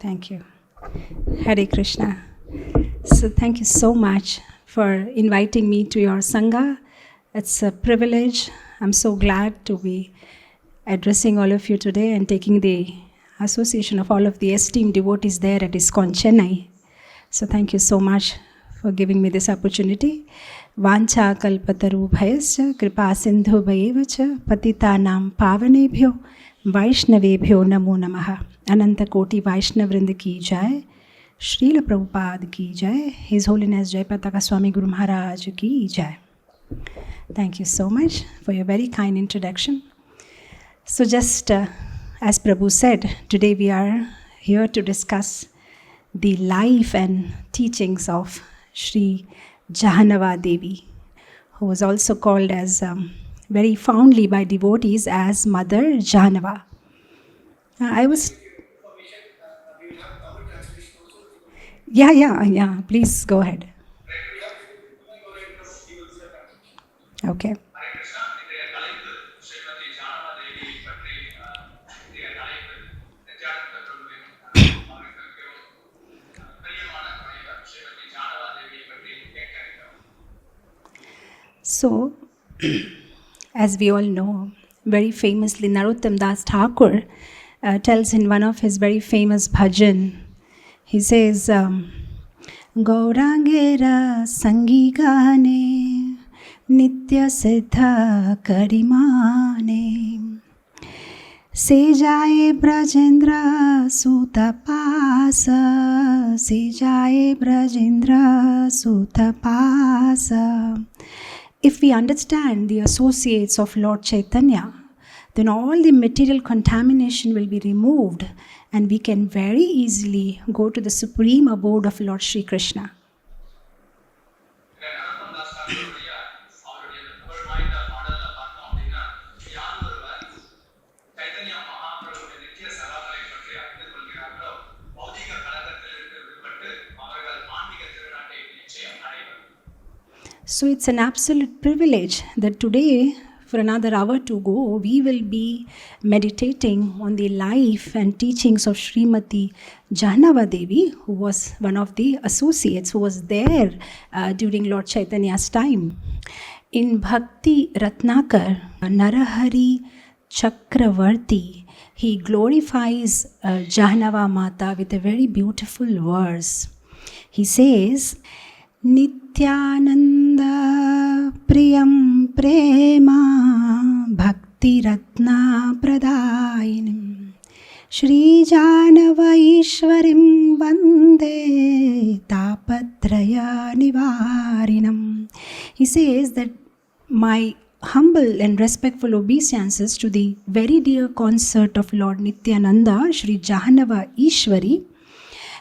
Thank you. Hare Krishna. So thank you so much for inviting me to your Sangha. It's a privilege. I'm so glad to be addressing all of you today and taking the association of all of the esteemed devotees there at ISKCON Chennai. So thank you so much for giving me this opportunity. Vancha kalpatarubhayascha kripa sindhubhayeva patitanam pavanebhyo Vaishnavebhyo namo namaha. Ananta Koti Vaishnavrinda ki jai. Srila Prabhupada ki jai. His Holiness Jayapataka Swami Guru Maharaj ki jai. Thank you so much for your very kind introduction. So just as Prabhu said, today we are here to discuss the life and teachings of Sri Jahnava Devi, who was also called as very fondly by devotees as Mother Jahnava. I was... Yeah, please go ahead. Okay. So, as we all know, very famously, Narottam Das Thakur tells in one of his very famous bhajan, he says, Gaurangera Sangigane Nitya Siddha Karimane Sejaye Brajendra Sutapasa Sejaye Brajendra Sutapasa. If we understand the associates of Lord Chaitanya, then all the material contamination will be removed and we can very easily go to the supreme abode of Lord Sri Krishna. So it's an absolute privilege that today, for another hour to go, we will be meditating on the life and teachings of Srimati Jahnava Devi, who was one of the associates who was there during Lord Chaitanya's time. In Bhakti Ratnakar, Narahari Chakravarti, he glorifies Jahnava Mata with a very beautiful verse. He says, Nityananda Priyam Prema Bhakti Ratna Pradayinim Shri Jahnava Ishwarim Vande Tapatraya Nivarinam. He says that my humble and respectful obeisances to the very dear consort of Lord Nityananda, Shri Jahnava Ishwari,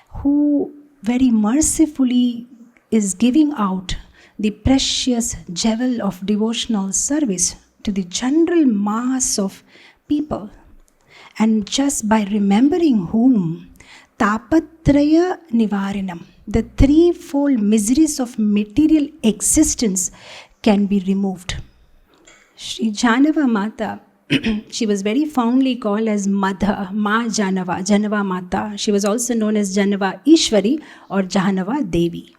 who very mercifully is giving out the precious jewel of devotional service to the general mass of people. And just by remembering whom, Tapatraya Nivarinam, the threefold miseries of material existence can be removed. Shri Jahnava Mata, she was very fondly called as Madha, Ma Jahnava, Jahnava Mata. She was also known as Jahnava Ishwari or Jahnava Devi.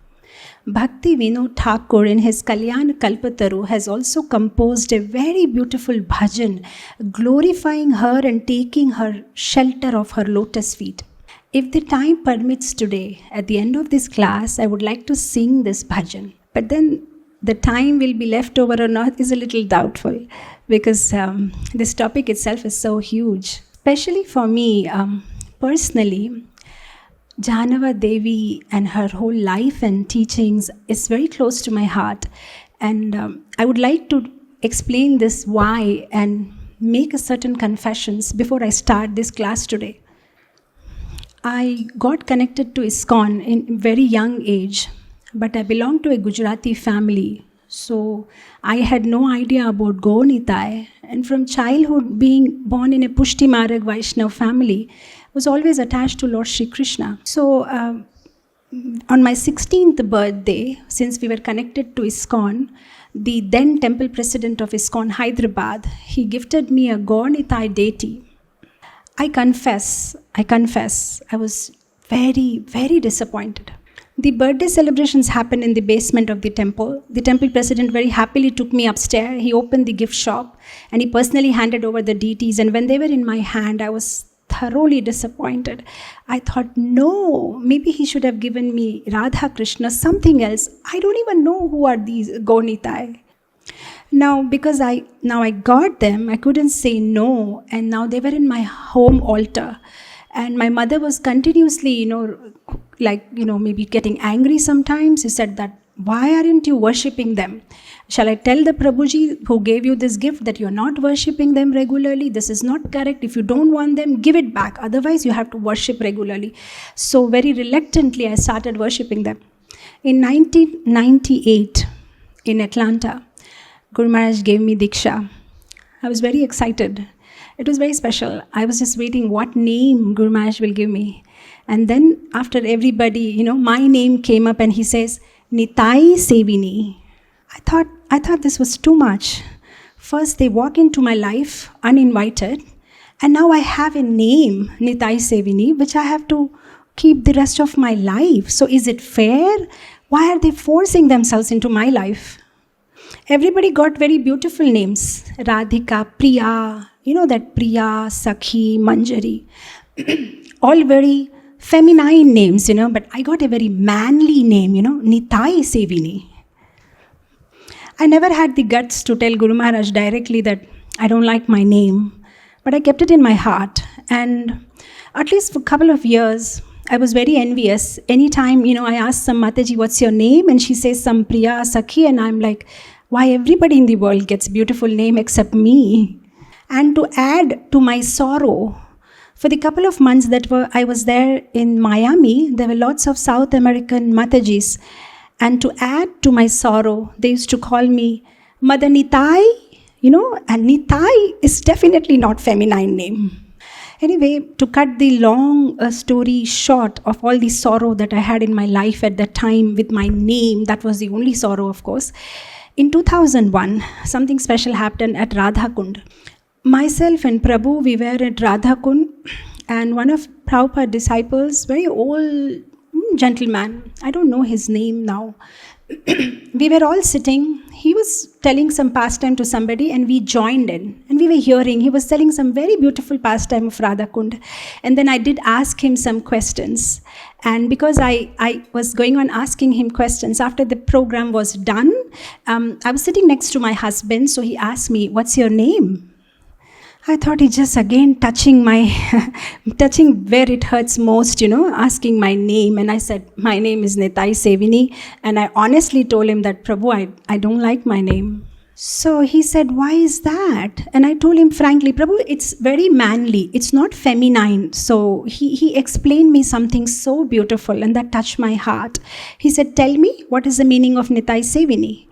Bhakti Vinod Thakur in his Kalyan Kalpataru has also composed a very beautiful bhajan glorifying her and taking her shelter of her lotus feet. If the time permits today, at the end of this class, I would like to sing this bhajan. But then the time will be left over or not is a little doubtful because this topic itself is so huge. Especially for me, personally, Jahnava Devi and her whole life and teachings is very close to my heart. And I would like to explain this why and make a certain confessions before I start this class today. I got connected to ISKCON in very young age, but I belong to a Gujarati family. So I had no idea about Gaur Nitai. And from childhood, being born in a Pushti Marag Vaishnav family, was always attached to Lord Sri Krishna. So on my 16th birthday, since we were connected to ISKCON, the then temple president of ISKCON Hyderabad, he gifted me a Gaur Nitai deity. I confess, I was very, very disappointed. The birthday celebrations happened in the basement of the temple. The temple president very happily took me upstairs. He opened the gift shop and he personally handed over the deities. And when they were in my hand, I was thoroughly disappointed. I thought, no, maybe he should have given me Radha Krishna, something else. I don't even know who are these Gaunitai. Now, because I got them, I couldn't say no. And now they were in my home altar. And my mother was continuously, maybe getting angry sometimes. She said that, why aren't you worshipping them? Shall I tell the Prabhuji who gave you this gift that you're not worshipping them regularly? This is not correct. If you don't want them, give it back. Otherwise, you have to worship regularly. So very reluctantly, I started worshipping them. In 1998, in Atlanta, Guru Maharaj gave me Diksha. I was very excited. It was very special. I was just waiting what name Guru Maharaj will give me. And then after everybody, my name came up and he says, Nitai Sevini. I thought this was too much. First they walk into my life uninvited, and now I have a name, Nitai Sevini, which I have to keep the rest of my life. So is it fair? Why are they forcing themselves into my life? Everybody got very beautiful names. Radhika, Priya, that Priya, Sakhi, Manjari. All very feminine names, but I got a very manly name, Nitai Sevini. I never had the guts to tell Guru Maharaj directly that I don't like my name, but I kept it in my heart. And at least for a couple of years, I was very envious. Anytime, I asked some Mataji, what's your name? And she says some Priya, Sakhi, and I'm like, why everybody in the world gets beautiful name except me? And to add to my sorrow, for the couple of months that I was there in Miami, there were lots of South American Matajis. And to add to my sorrow, they used to call me Madanitai, and Nitai is definitely not feminine name. Anyway, to cut the long story short of all the sorrow that I had in my life at that time with my name, that was the only sorrow, of course. In 2001, something special happened at Radha Kund. Myself and Prabhu, we were at Radha Kund, and one of Prabhupada's disciples, very old gentleman, I don't know his name now. We were all sitting. He was telling some pastime to somebody and we joined in. And we were hearing. He was telling some very beautiful pastime of Radha Kund. And then I did ask him some questions. And because I was going on asking him questions, after the program was done, I was sitting next to my husband. So he asked me, what's your name? I thought he just again touching where it hurts most, asking my name. And I said, my name is Nitai Sevini. And I honestly told him that, Prabhu, I don't like my name. So he said, why is that? And I told him frankly, Prabhu, it's very manly. It's not feminine. So he explained me something so beautiful and that touched my heart. He said, tell me, what is the meaning of Nitai Sevini?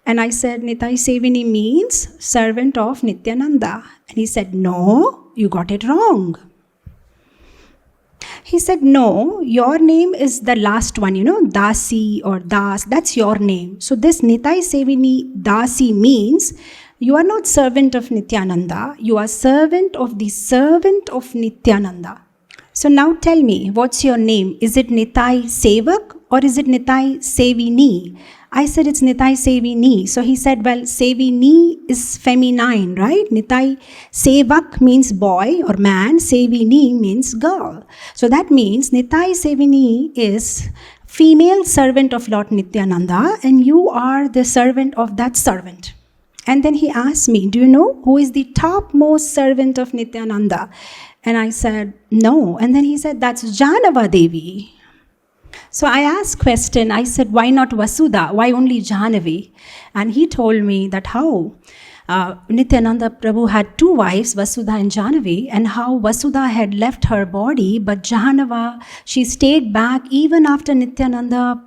And I said, Nitai Sevini means servant of Nityananda. And he said, no, you got it wrong. He said, no, your name is the last one, Dasi or Das, that's your name. So this Nitai Sevini Dasi means you are not servant of Nityananda, you are servant of the servant of Nityananda. So now tell me, what's your name? Is it Nitai Sevak or is it Nitai Sevini? I said, it's Nitai Sevini. So he said, well, Sevini is feminine, right? Nitai Sevak means boy or man. Sevini means girl. So that means Nitai Sevini is female servant of Lord Nityananda and you are the servant of that servant. And then he asked me, do you know who is the topmost servant of Nityananda? And I said, no. And then he said, that's Janava Devi. So I asked question, I said, why not Vasudha? Why only Jahnavi? And he told me that how Nityananda Prabhu had two wives, Vasudha and Jahnavi, and how Vasudha had left her body, but Jahnava, she stayed back even after Nityananda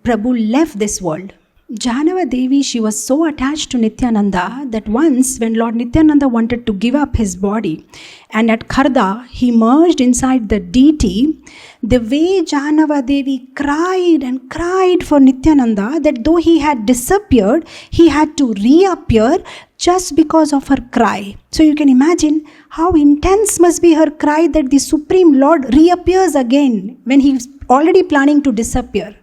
Prabhu left this world. Jahnava Devi, she was so attached to Nityananda that once when Lord Nityananda wanted to give up his body and at Kharda he merged inside the deity, the way Jahnava Devi cried and cried for Nityananda that though he had disappeared, he had to reappear just because of her cry. So you can imagine how intense must be her cry that the Supreme Lord reappears again when he's already planning to disappear.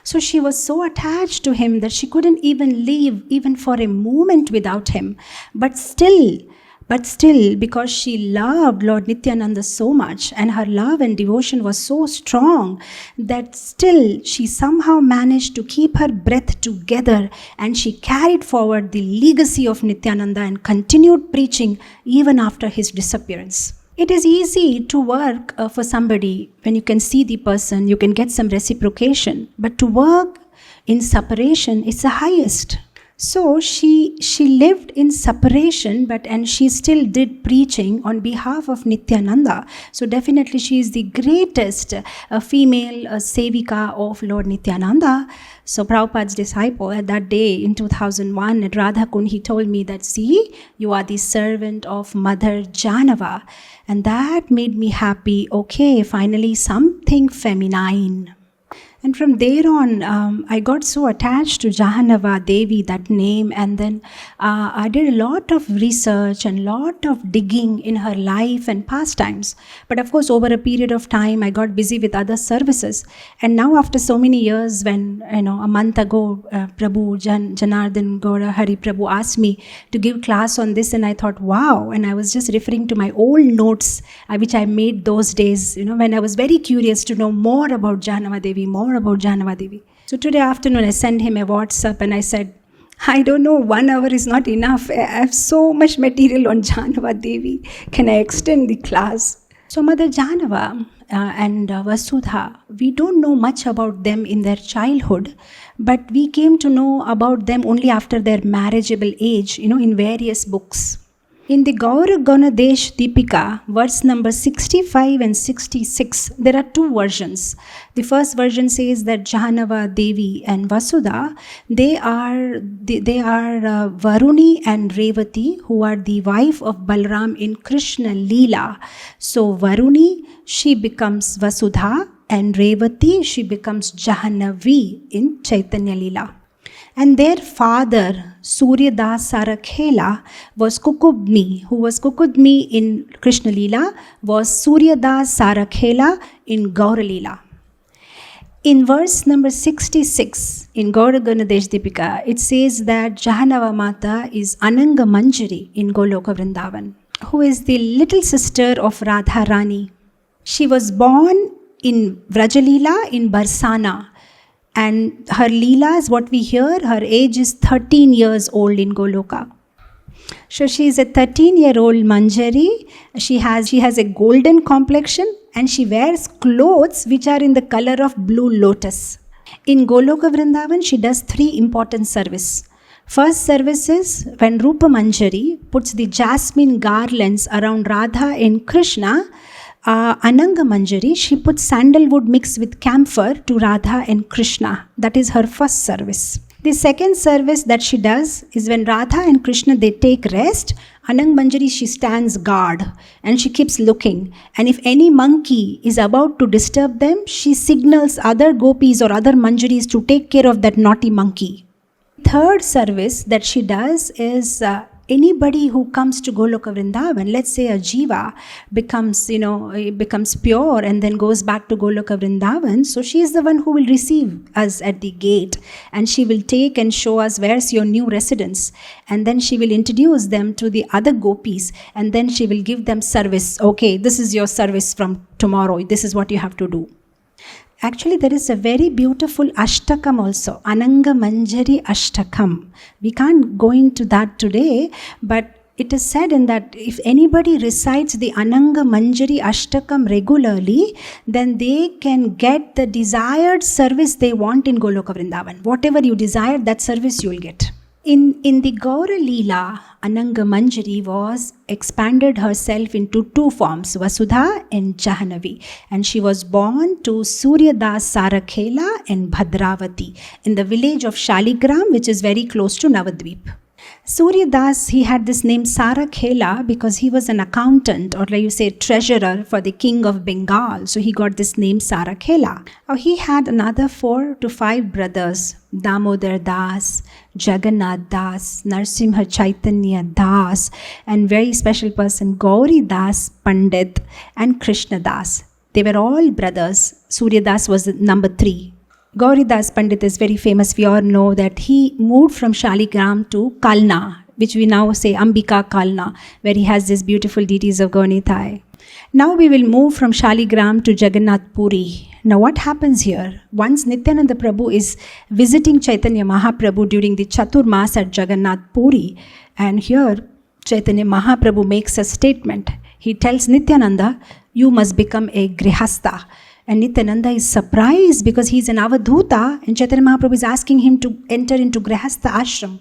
So she was so attached to him that she couldn't even live even for a moment without him. But still, because she loved Lord Nityananda so much and her love and devotion was so strong that still she somehow managed to keep her breath together, and she carried forward the legacy of Nityananda and continued preaching even after his disappearance. It is easy to work for somebody when you can see the person, you can get some reciprocation, but to work in separation is the highest. So she lived in separation, and she still did preaching on behalf of Nityananda. So definitely she is the greatest female sevika of Lord Nityananda. So Prabhupada's disciple at that day in 2001 at Radhakund, he told me that, see, you are the servant of Mother Janava. And that made me happy. Okay, finally something feminine. And from there on, I got so attached to Jahanava Devi, that name, and then I did a lot of research and lot of digging in her life and pastimes. But of course, over a period of time, I got busy with other services. And now after so many years, when, a month ago, Prabhu Janardhan Gaura Hari Prabhu asked me to give class on this, and I thought, wow. And I was just referring to my old notes, which I made those days, when I was very curious to know more about Jahanava Devi, more about Jahanava Devi. So today afternoon I sent him a WhatsApp and I said, I don't know, 1 hour is not enough. I have so much material on Jahanava Devi. Can I extend the class? So Mother Janava and Vasudha, we don't know much about them in their childhood, but we came to know about them only after their marriageable age, in various books. In the Gaura Ganadesh Deepika, verse number 65 and 66, there are 2 versions. The first version says that Jahanava Devi and Vasudha, they are Varuni and Revati, who are the wife of Balram in Krishna Leela. So Varuni, she becomes Vasudha, and Revati, she becomes Jahanavi in Chaitanya Leela. And their father, Suryadas Sarakhela, was Kukubmi, who was Kukubmi in Krishna Leela, was Suryadas Sarakhela in Gaura Leela. In verse number 66, in Gaura Ganadesh Deepika, it says that Jahanava Mata is Ananga Manjari in Goloka Vrindavan, who is the little sister of Radha Rani. She was born in Vrajalila in Barsana. And her Leelas, what we hear, her age is 13 years old in Goloka. So she is a 13-year-old Manjari. She has a golden complexion and she wears clothes which are in the color of blue lotus. In Goloka Vrindavan, she does 3 important services. First service is when Rupa Manjari puts the jasmine garlands around Radha and Krishna. Ananga Manjari, she puts sandalwood mixed with camphor to Radha and Krishna. That is her first service. The second service that she does is when Radha and Krishna, they take rest. Ananga Manjari, she stands guard and she keeps looking. And if any monkey is about to disturb them, she signals other gopis or other Manjaris to take care of that naughty monkey. Third service that she does is anybody who comes to Goloka Vrindavan, let's say a jiva becomes pure and then goes back to Goloka Vrindavan, so she is the one who will receive us at the gate and she will take and show us where's your new residence, and then she will introduce them to the other gopis and then she will give them service. Okay, this is your service from tomorrow, this is what you have to do. Actually, there is a very beautiful Ashtakam also, Ananga Manjari Ashtakam. We can't go into that today, but it is said in that if anybody recites the Ananga Manjari Ashtakam regularly, then they can get the desired service they want in Goloka Vrindavan. Whatever you desire, that service you will get. In the Gaura Leela, Ananga Manjari was expanded herself into 2 forms, Vasudha and Jahanavi. And she was born to Suryadas Sarakhela and Bhadravati in the village of Shaligram, which is very close to Navadvip. Suryadas, he had this name Sarakhela because he was an accountant, or like you say, treasurer for the king of Bengal. So he got this name Sarakhela. He had another 4 to 5 brothers. Damodar Das, Jagannath Das, Narsimha Chaitanya Das, and very special person Gauri Das Pandit and Krishna Das. They were all brothers. Surya Das was number 3. Gauri Das Pandit is very famous. We all know that he moved from Shaligram to Kalna, which we now say Ambika Kalna, where he has these beautiful deities of Gaunitai. Now we will move from Shaligram to Jagannath Puri. Now what happens here? Once Nityananda Prabhu is visiting Chaitanya Mahaprabhu during the Chatur Mas at Jagannath Puri, and here Chaitanya Mahaprabhu makes a statement. He tells Nityananda, you must become a Grihastha. And Nityananda is surprised because he's an Avadhuta and Chaitanya Mahaprabhu is asking him to enter into Grihastha ashram.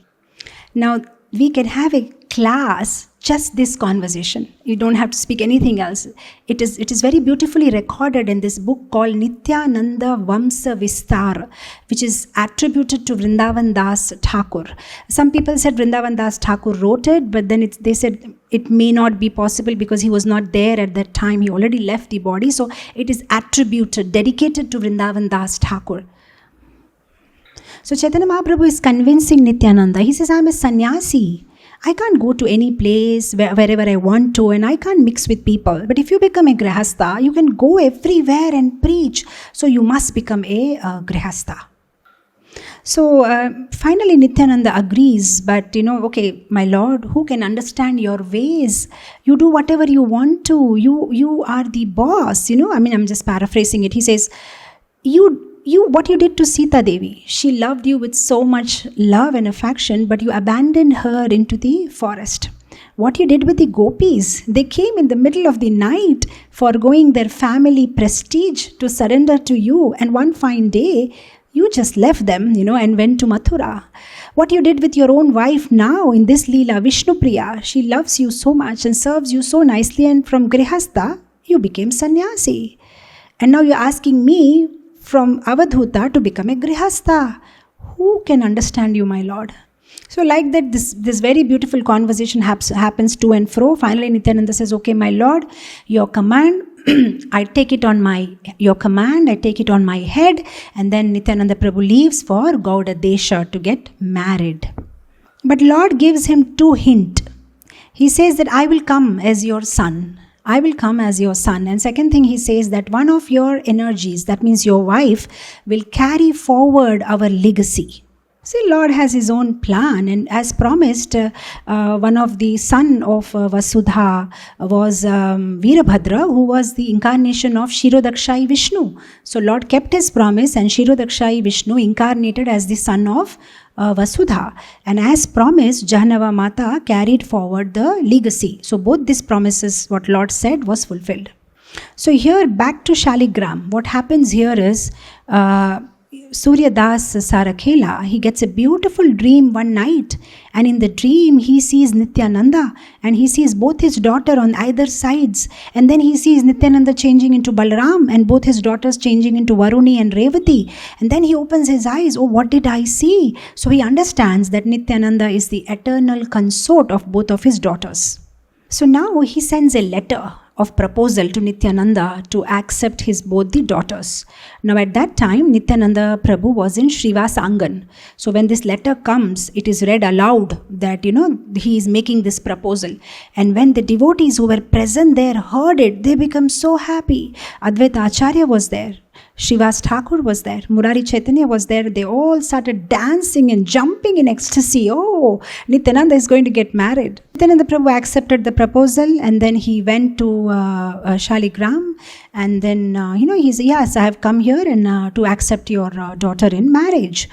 Now we can have a class, just this conversation. You don't have to speak anything else. It is very beautifully recorded in this book called Nityananda Vamsa Vistar, which is attributed to Vrindavan Das Thakur. Some people said Vrindavan Das Thakur wrote it, but then they said it may not be possible because he was not there at that time. He already left the body. So it is attributed, dedicated to Vrindavan Das Thakur. So Chaitanya Mahaprabhu is convincing Nityananda. He says, I'm a sannyasi. I can't go to any place wherever I want to, and I can't mix with people. But if you become a Grihastha, you can go everywhere and preach. So you must become a Grihastha. So finally Nityananda agrees, but okay, my Lord, who can understand your ways? You do whatever you want to. You are the boss, I'm just paraphrasing it. He says, what you did to Sita Devi, she loved you with so much love and affection, but you abandoned her into the forest. What you did with the gopis, they came in the middle of the night, foregoing their family prestige to surrender to you, and one fine day, you just left them, and went to Mathura. What you did with your own wife now in this Leela, Vishnupriya, she loves you so much and serves you so nicely, and from Grihastha, you became sannyasi. And now you're asking me from Avadhuta to become a Grihastha. Who can understand you, my Lord? So like that, this very beautiful conversation happens to and fro. Finally, Nityananda says, okay, my Lord, your command, I take it on my head. And then Nityananda Prabhu leaves for Gauda Desha to get married. But Lord gives him 2 hints. He says that I will come as your son. I will come as your son. And second thing, he says that one of your energies, that means your wife, will carry forward our legacy. See, Lord has his own plan, and as promised, one of the son of Vasudha was Veerabhadra, who was the incarnation of Kshirodakshai Vishnu. So Lord kept his promise, and Kshirodakshai Vishnu incarnated as the son of Vasudha. And as promised, Jahnava Mata carried forward the legacy. So both these promises, what Lord said, was fulfilled. So here, back to Shaligram. What happens here is, Surya Das Sarakhela, he gets a beautiful dream one night, and in the dream he sees Nityananda, and he sees both his daughter on either sides, and then he sees Nityananda changing into Balaram and both his daughters changing into Varuni and Revati, and then he opens his eyes. Oh, what did I see? So he understands that Nityananda is the eternal consort of both of his daughters. So now he sends a letter of proposal to Nityananda to accept his both the daughters. Now at that time, Nityananda Prabhu was in Srivas Angan. So when this letter comes, it is read aloud that, he is making this proposal. And when the devotees who were present there heard it, they become so happy. Advaita Acharya was there. Srivas Thakur was there, Murari Chaitanya was there. They all started dancing and jumping in ecstasy. Oh, Nityananda is going to get married. Nityananda Prabhu accepted the proposal, and then he went to Shaligram, and then, he's, yes, I have come here and to accept your daughter in marriage.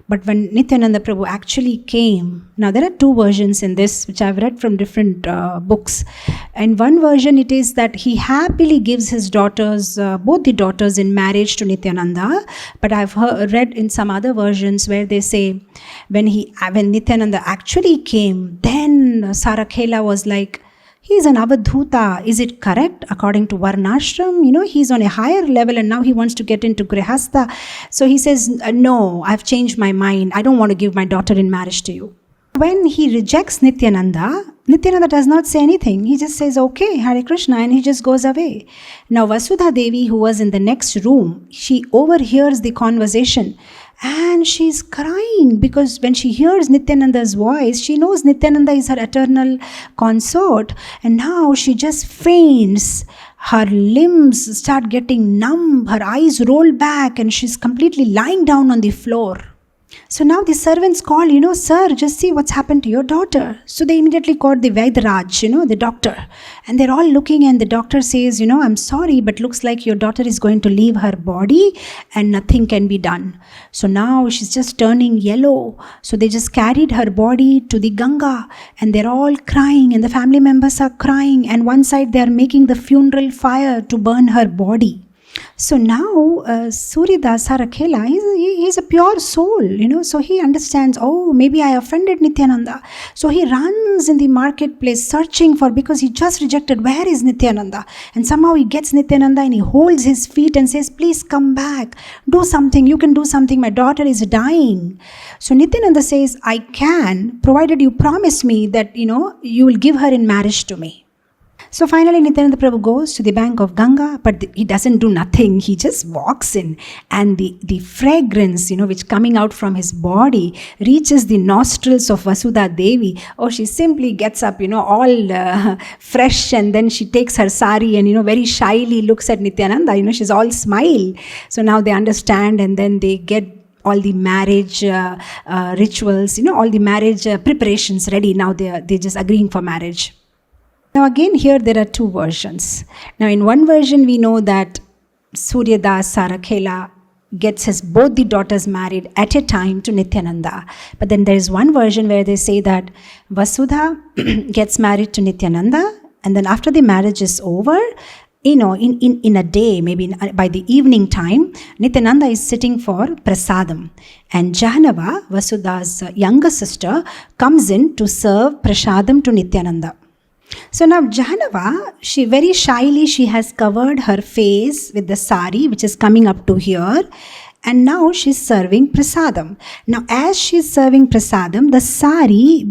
But when Nityananda Prabhu actually came, now there are 2 versions in this, which I've read from different books. In one version, it is that he happily gives his daughters, both the daughters, in marriage to Nityananda. But I've read in some other versions where they say, when Nityananda actually came, then Sarakhela was like, he's an Avadhuta. Is it correct according to Varnashram? He's on a higher level and now he wants to get into Grihastha. So he says, no, I've changed my mind. I don't want to give my daughter in marriage to you. When he rejects Nityananda, Nityananda does not say anything. He just says, okay, Hare Krishna, and he just goes away. Now Vasudha Devi, who was in the next room, she overhears the conversation, And she's crying because when she hears Nityananda's voice, she knows Nityananda is her eternal consort, and now she just faints. Her limbs start getting numb, her eyes roll back, and she's completely lying down on the floor. So now the servants call, sir, just see what's happened to your daughter. So they immediately called the Vaidraj, the doctor. And they're all looking, and the doctor says, I'm sorry, but looks like your daughter is going to leave her body and nothing can be done. So now she's just turning yellow. So they just carried her body to the Ganga, and they're all crying, and the family members are crying. And one side they're making the funeral fire to burn her body. So now Suryadas Rakhela, he's a pure soul, so he understands, maybe I offended Nityananda. So he runs in the marketplace searching because he just rejected, where is Nityananda? And somehow he gets Nityananda and he holds his feet and says, please come back, do something, you can do something, my daughter is dying. So Nityananda says, I can, provided you promise me that, you will give her in marriage to me. So finally Nityananda Prabhu goes to the bank of Ganga, but he doesn't do nothing. He just walks in, and the fragrance, which coming out from his body reaches the nostrils of Vasudha Devi. She simply gets up, all fresh, and then she takes her sari and, very shyly looks at Nityananda. She's all smile. So now they understand, and then they get all the marriage rituals, all the marriage preparations ready. Now they're just agreeing for marriage. Now again here there are two versions. Now in one version we know that Suryadas Rakhela gets both the daughters married at a time to Nityananda. But then there is one version where they say that Vasudha gets married to Nityananda, and then after the marriage is over, in a day, maybe by the evening time, Nityananda is sitting for prasadam, and Jahnava, Vasudha's younger sister, comes in to serve prasadam to Nityananda. So now Jahnava, she very shyly, she has covered her face with the sari which is coming up to here, and now she's serving prasadam. Now as she's serving prasadam, the sari,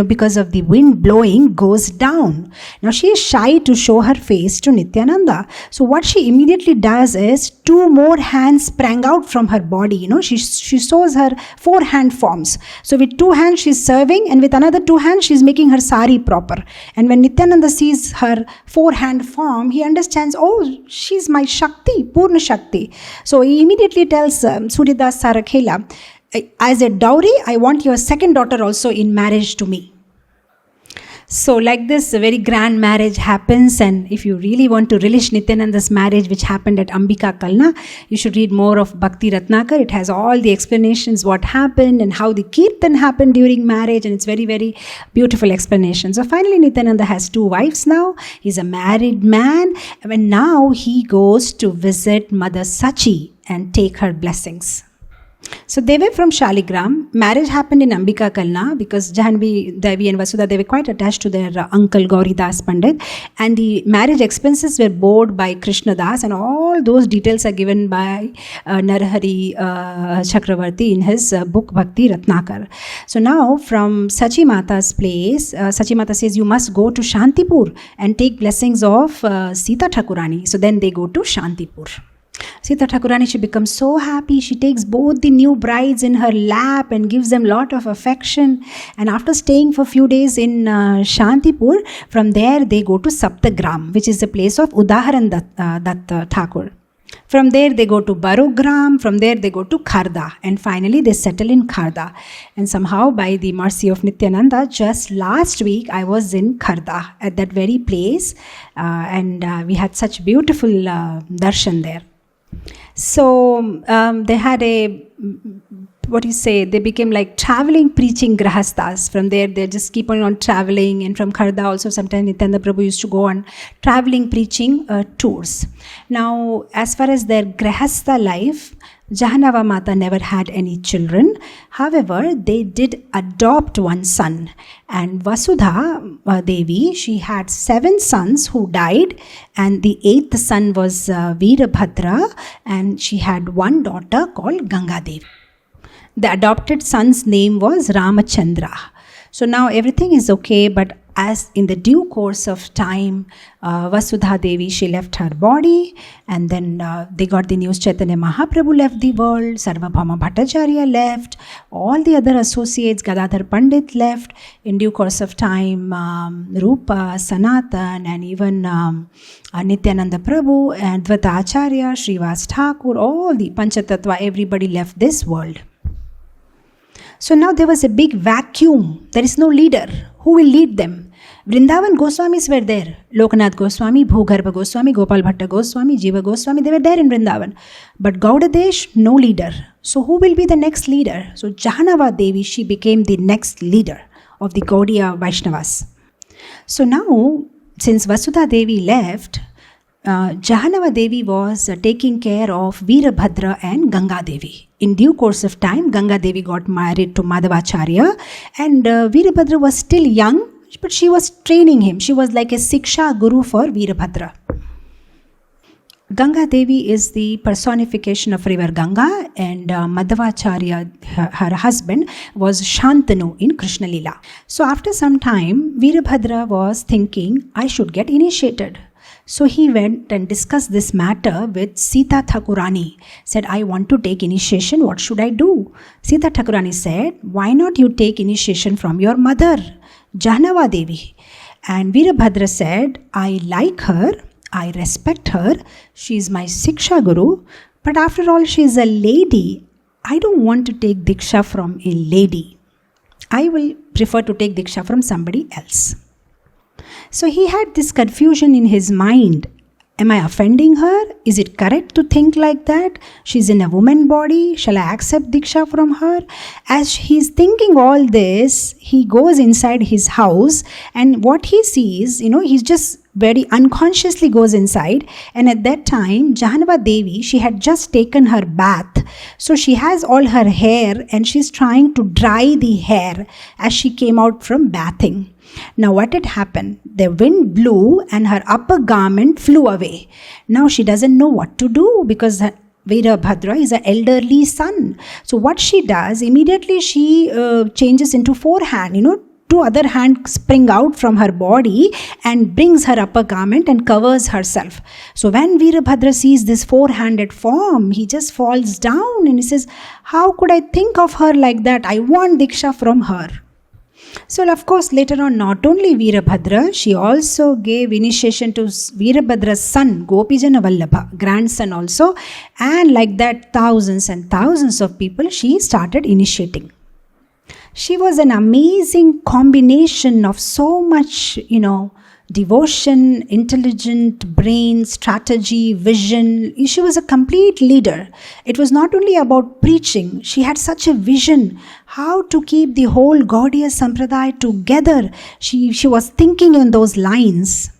because of the wind blowing, goes down. Now she is shy to show her face to Nityananda. So what she immediately does is two more hands sprang out from her body. She shows her 4 hand forms. So with 2 hands she's serving, and with another 2 hands she's making her sari proper. And when Nityananda sees her 4 hand form, he understands, she's my Shakti, Purna Shakti. So he immediately tells Suryadas Rakhela, as a dowry, I want your second daughter also in marriage to me. So like this, a very grand marriage happens, and if you really want to relish Nityananda's marriage, which happened at Ambika Kalna, you should read more of Bhakti Ratnakar. It has all the explanations, what happened and how the kirtan happened during marriage, and it's very, very beautiful explanation. So finally Nityananda has 2 wives now. He's a married man, and now he goes to visit Mother Sachi and take her blessings. So they were from Shaligram. Marriage happened in Ambika Kalna because Jahnavi Devi and Vasudha, they were quite attached to their uncle Gauri Das Pandit, and the marriage expenses were borne by Krishna Das, and all those details are given by Narahari Chakravarti in his book Bhakti Ratnakar. So now from Sachi Mata's place, Sachi Mata says you must go to Shantipur and take blessings of Sita Thakurani. So then they go to Shantipur. Sita Thakurani, she becomes so happy. She takes both the new brides in her lap and gives them lot of affection. And after staying for a few days in Shantipur, from there they go to Saptagram, which is the place of Udaharan Datta Thakur. From there they go to Barugram, from there they go to Kharda, and finally they settle in Kharda. And somehow by the mercy of Nityananda, just last week I was in Kharda at that very place, and we had such beautiful darshan there. So they had they became like traveling preaching grahastas. From there they just keep on traveling, and from Kharda also sometimes Nityananda Prabhu used to go on traveling preaching tours. Now as far as their grahastha life, Jahnava Mata never had any children. However, they did adopt one son. And Vasudha Devi, she had 7 sons who died, and the 8th son was Veerabhadra, and she had one daughter called Ganga Devi. The adopted son's name was Ramachandra. So now everything is okay, but as in the due course of time, Vasudha Devi, she left her body, and then they got the news Chaitanya Mahaprabhu left the world, Sarvabhauma Bhattacharya left, all the other associates, Gadadhar Pandit left. In due course of time, Rupa, Sanatan, and even Nityananda Prabhu, and Advaita Acharya, Srivas Thakur, all the Panchatattva, everybody left this world. So now there was a big vacuum. There is no leader. Who will lead them? Vrindavan Goswamis were there. Lokanath Goswami, Bhugarbha Goswami, Gopal Bhatta Goswami, Jiva Goswami, they were there in Vrindavan. But Gaudadesh, no leader. So who will be the next leader? So Jahanava Devi, she became the next leader of the Gaudiya Vaishnavas. So now, since Vasudha Devi left, Jahanava Devi was taking care of Veerabhadra and Ganga Devi. In due course of time, Ganga Devi got married to Madhavacharya, and Veerabhadra was still young, but she was training him. She was like a Siksha Guru for Veerabhadra. Ganga Devi is the personification of river Ganga, and Madhavacharya, her husband, was Shantanu in Krishna Lila. So after some time, Veerabhadra was thinking, I should get initiated. So he went and discussed this matter with Sita Thakurani. Said, I want to take initiation, what should I do? Sita Thakurani said, why not you take initiation from your mother, Jahanava Devi? And Veerabhadra said, I like her, I respect her, she is my Siksha Guru, but after all she is a lady. I don't want to take Diksha from a lady. I will prefer to take Diksha from somebody else. So he had this confusion in his mind. Am I offending her? Is it correct to think like that? She's in a woman body. Shall I accept Diksha from her? As he's thinking all this, he goes inside his house, and what he sees, he's just very unconsciously goes inside. And at that time, Jahanava Devi, she had just taken her bath. So she has all her hair, and she's trying to dry the hair as she came out from bathing. Now what had happened? The wind blew and her upper garment flew away. Now she doesn't know what to do because Veerabhadra is an elderly son. So what she does, immediately she changes into forehand, two other hands spring out from her body and brings her upper garment and covers herself. So when Veerabhadra sees this four-handed form, he just falls down and he says, how could I think of her like that? I want Diksha from her. So of course later on, not only Veerabhadra, she also gave initiation to Veerabhadra's son Gopijana Vallabha, grandson also, and like that thousands and thousands of people she started initiating. She was an amazing combination of so much, devotion, intelligent brain, strategy, vision. She was a complete leader. It was not only about preaching. She had such a vision how to keep the whole Gaudiya Sampradaya together. She was thinking in those lines.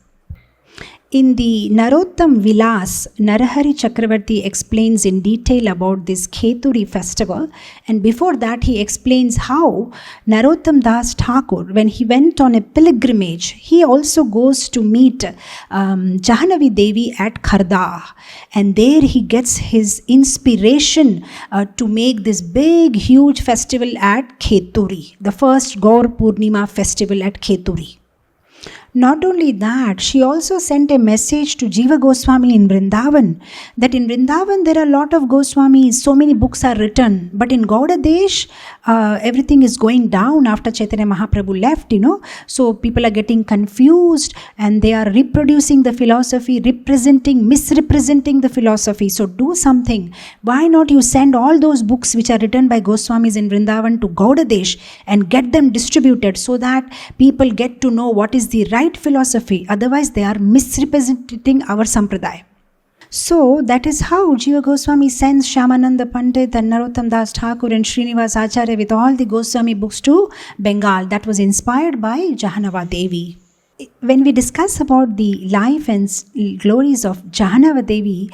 In the Narottam Vilas, Narahari Chakravarti explains in detail about this Kheturi festival, and before that he explains how Narottam Das Thakur, when he went on a pilgrimage, he also goes to meet Jahanavi Devi at Kharda, and there he gets his inspiration to make this big huge festival at Kheturi, the first Gaur Purnima festival at Kheturi. Not only that, she also sent a message to Jiva Goswami in Vrindavan, that in Vrindavan there are a lot of Goswamis, so many books are written, but in Gaudadesh, everything is going down after Chaitanya Mahaprabhu left, so people are getting confused and they are reproducing the philosophy, misrepresenting the philosophy. So do something. Why not you send all those books which are written by Goswamis in Vrindavan to Gaudadesh and get them distributed so that people get to know what is the right philosophy, otherwise they are misrepresenting our sampradaya. So that is how Jiva Goswami sends Shyamananda Pandit and Narottam Das Thakur and Srinivas Acharya with all the Goswami books to Bengal. That was inspired by Jahanava Devi. When we discuss about the life and glories of Jahanava Devi,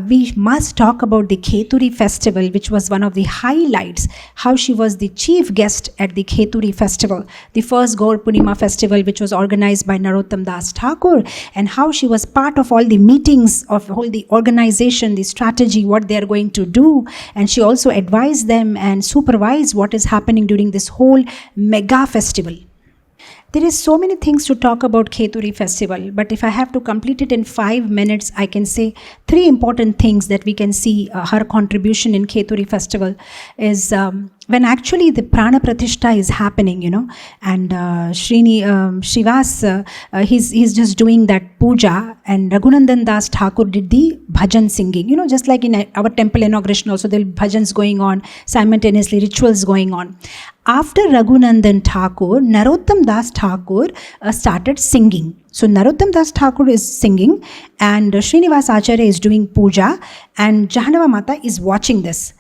we must talk about the Kheturi festival, which was one of the highlights, how she was the chief guest at the Kheturi festival, the first Gaur Purnima festival, which was organized by Narottam Das Thakur, and how she was part of all the meetings of all the organization, the strategy, what they are going to do, and she also advised them and supervised what is happening during this whole mega festival. There is so many things to talk about Kheturi festival, but if I have to complete it in 5 minutes, I can say 3 important things that we can see her contribution in Kheturi festival is when actually the Prana Pratishtha is happening, and Srivas, he's just doing that puja, and Raghunandan Das Thakur did the bhajan singing, just like in our temple inauguration also, there will be bhajans going on, simultaneously rituals going on. After Raghunandan Thakur, Narottam Das Thakur started singing. So Narottam Das Thakur is singing and Srinivas Acharya is doing puja and Jahanava Mata is watching this.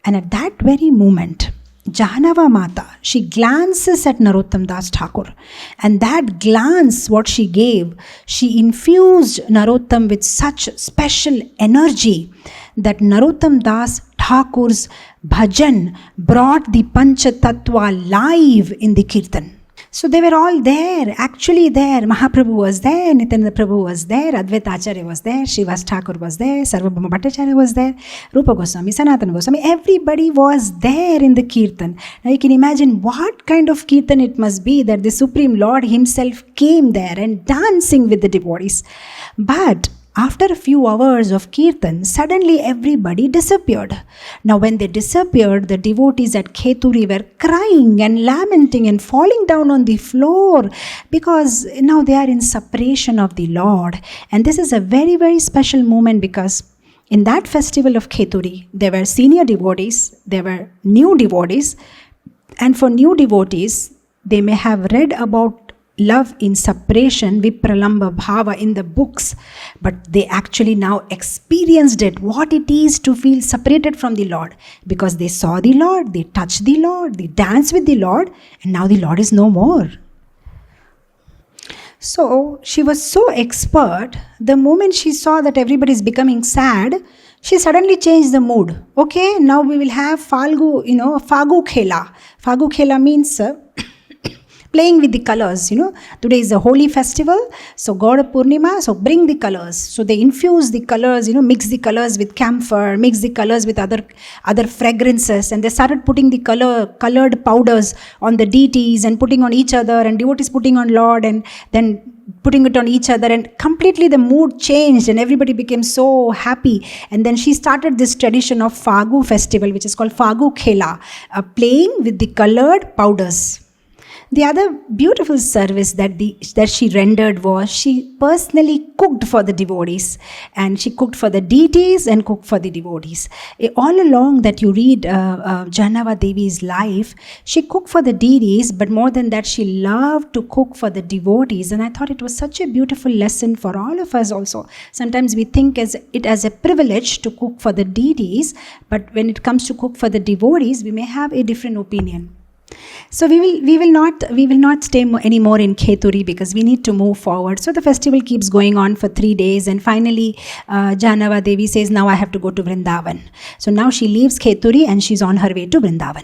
And at that very moment, Jahanava Mata, she glances at Narottam Das Thakur, and that glance, what she gave, she infused Narottam with such special energy that Narottam Das Thakur's bhajan brought the Pancha Tattva live in the Kirtan. So they were all there, actually there. Mahaprabhu was there, Nityananda Prabhu was there, Advaita Acharya was there, Srivas Thakur was there, Sarvabhauma Bhattacharya was there, Rupa Goswami, Sanatana Goswami, everybody was there in the Kirtan. Now you can imagine what kind of Kirtan it must be that the Supreme Lord himself came there and dancing with the devotees. But after a few hours of Kirtan, suddenly everybody disappeared. Now when they disappeared, the devotees at Kheturi were crying and lamenting and falling down on the floor because now they are in separation of the Lord. And this is a very, very special moment because in that festival of Kheturi, there were senior devotees, there were new devotees, and for new devotees, they may have read about love in separation, Vipralamba Bhava in the books, but they actually now experienced it, what it is to feel separated from the Lord, because they saw the Lord, they touched the Lord, they danced with the Lord, and now the Lord is no more. So she was so expert, the moment she saw that everybody is becoming sad, she suddenly changed the mood. Okay, now we will have Fagu Khela. Fagu Khela means playing with the colors, Today is a holy festival, so Gauda Purnima, so bring the colors. So they infuse the colors, mix the colors with camphor, mix the colors with other fragrances, and they started putting the colored powders on the deities and putting on each other, and devotees putting on Lord and then putting it on each other, and completely the mood changed and everybody became so happy. And then she started this tradition of Fagu festival, which is called Fagu Khela, playing with the colored powders. The other beautiful service that she rendered was she personally cooked for the devotees, and she cooked for the deities and cooked for the devotees. All along that you read Jahanava Devi's life, she cooked for the deities, but more than that, she loved to cook for the devotees. And I thought it was such a beautiful lesson for all of us also. Sometimes we think it as a privilege to cook for the deities, but when it comes to cook for the devotees, we may have a different opinion. So we will not stay anymore in Kheturi because we need to move forward. So the festival keeps going on for 3 days, and finally Jahanava Devi says, now I have to go to Vrindavan. So now she leaves Kheturi and she's on her way to Vrindavan.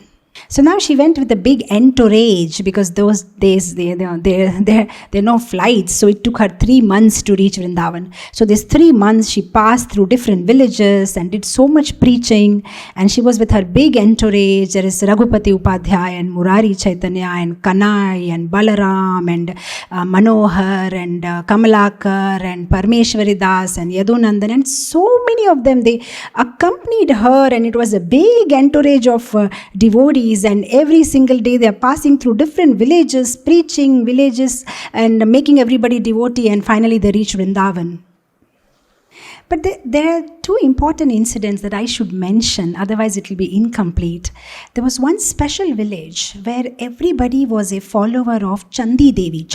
So now she went with a big entourage because those days there are no flights. So it took her 3 months to reach Vrindavan. So these 3 months she passed through different villages and did so much preaching. And she was with her big entourage. There is Raghupati Upadhyay and Murari Chaitanya and Kanai and Balaram and Manohar and Kamalakar and Parmeshwari Das and Yadunandan, and so many of them, they accompanied her, and it was a big entourage of devotees. And every single day they are passing through different villages, preaching villages and making everybody devotee, and finally they reach Vrindavan. But there are 2 important incidents that I should mention, otherwise it will be incomplete. There was one special village where everybody was a follower of Chandi Devi,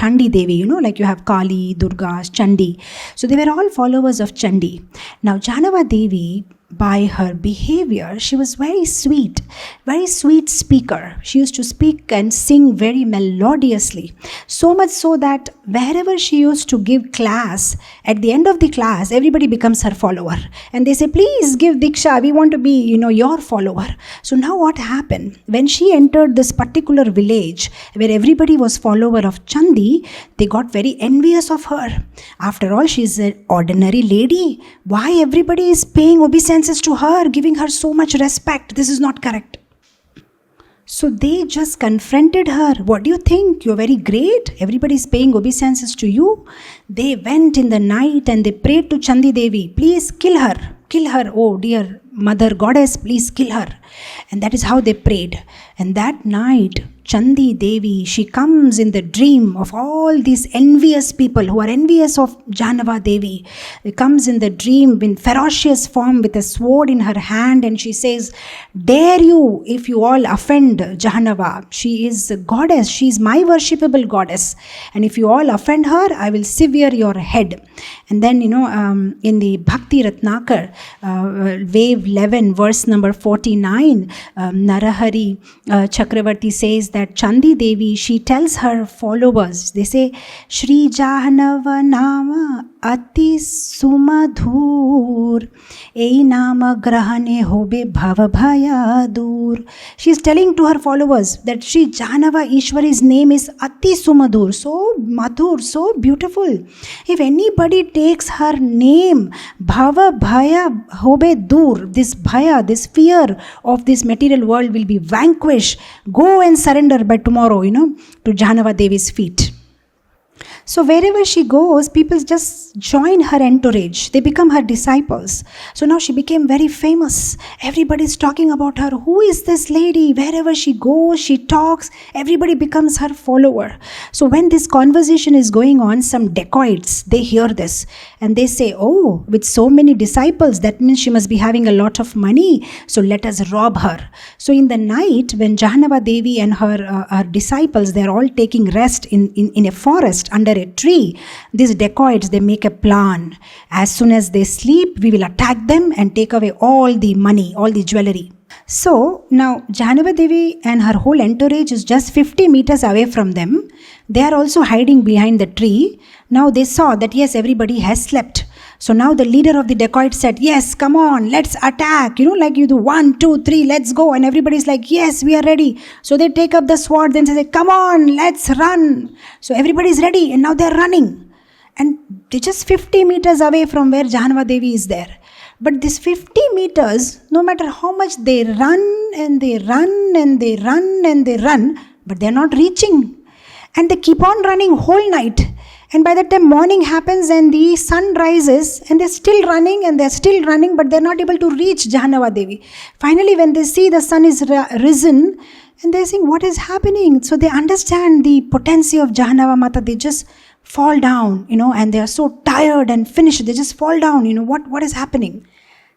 like you have Kali, Durga, Chandi. So they were all followers of Chandi. Now Jahanava Devi, by her behavior, she was very sweet speaker. She used to speak and sing very melodiously. So much so that wherever she used to give class, at the end of the class, everybody becomes her follower. And they say, please give Diksha, we want to be, your follower. So now what happened? When she entered this particular village where everybody was follower of Chandi, they got very envious of her. After all, she is an ordinary lady. Why everybody is paying obeisance to her, giving her so much respect? This is not correct. So they just confronted her. What do you think? You're very great. Everybody's paying obeisances to you. They went in the night and they prayed to Chandi Devi, please kill her. Kill her, oh dear mother goddess, please kill her. And that is how they prayed. And that night, Chandi Devi, she comes in the dream of all these envious people who are envious of Jahnava Devi. She comes in the dream in ferocious form with a sword in her hand, and she says, dare you if you all offend Jahnava. She is a goddess. She is my worshipable goddess. And if you all offend her, I will sever your head. And then, in the Bhakti Ratnakar, wave 11, verse number 49, Narahari Chakravarti says that Chandi Devi, she tells her followers, they say, Shri Jahnava Nama Ati Sumadhur, Ei Nama Grahane Hobe Bhava Bhaya Dur. She is telling to her followers that Shri Jahnava Ishwari's name is Ati Sumadhur, so madhur, so beautiful. If anybody takes her name, Bhava Bhaya Hobe Dur, this bhaya, this fear of this material world will be vanquished. Go and surrender by tomorrow, to Jahnava Devi's feet. So wherever she goes, people just join her entourage. They become her disciples. So now she became very famous. Everybody's talking about her. Who is this lady? Wherever she goes, she talks. Everybody becomes her follower. So when this conversation is going on, some dacoits, they hear this. And they say, oh, with so many disciples, that means she must be having a lot of money. So let us rob her. So in the night, when Jahnava Devi and her disciples, they're all taking rest in a forest under a tree, these dacoits, they make a plan. As soon as they sleep, we will attack them and take away all the money, all the jewelry. So now Jahnava Devi and her whole entourage is just 50 meters away from them. They are also hiding behind the tree. Now they saw that yes, everybody has slept. So now the leader of the dacoits said, yes, come on, let's attack. Like you do 1, 2, 3, let's go. And everybody's like, yes, we are ready. So they take up the sword, then say, come on, let's run. So everybody's ready and now they're running. And they're just 50 meters away from where Jahnava Devi is there. But this 50 meters, no matter how much they run and they run and they run and they run, but they're not reaching. And they keep on running whole night. And by the time morning happens and the sun rises and they're still running and they're still running, but they're not able to reach Jahnava Devi. Finally, when they see the sun is risen and they're saying, what is happening? So they understand the potency of Jahnava Mata. They just fall down, and they are so tired and finished. They just fall down, what is happening?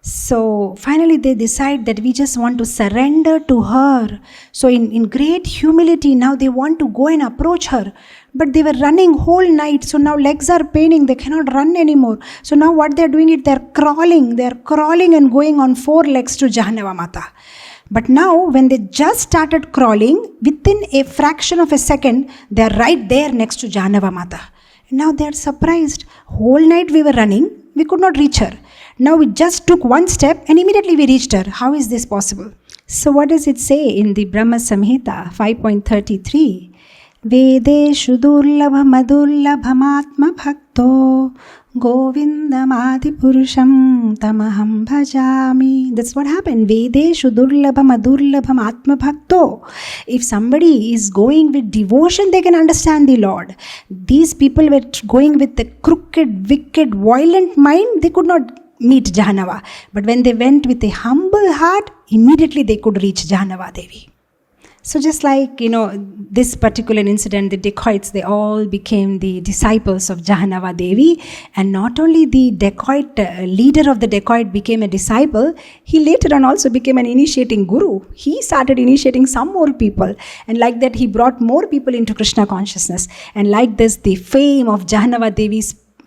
So finally they decide that we just want to surrender to her. So in great humility, now they want to go and approach her. But they were running whole night. So now legs are paining. They cannot run anymore. So now what they're doing is they're crawling. They're crawling and going on 4 legs to Jahnava Mata. But now when they just started crawling, within a fraction of a second, they're right there next to Jahnava Mata. And now they're surprised. Whole night we were running. We could not reach her. Now we just took 1 step and immediately we reached her. How is this possible? So what does it say in the Brahma Samhita 5.33? Vedeshu durlabha madurlabhamatma bhakto govindamadi purusham tamaham bhajami. That's what happened. Vedeshu durlabha madurlabhamatma bhakto. If somebody is going with devotion, they can understand the Lord. These people were going with a crooked, wicked, violent mind. They could not meet Jahnava. But when they went with a humble heart, immediately they could reach Jahnava Devi. So just like, this particular incident, the dacoits, they all became the disciples of Jahnava Devi. And not only the dacoit, leader of the dacoit became a disciple, he later on also became an initiating guru. He started initiating some more people. And like that, he brought more people into Krishna consciousness. And like this, the fame of Jahnava Devi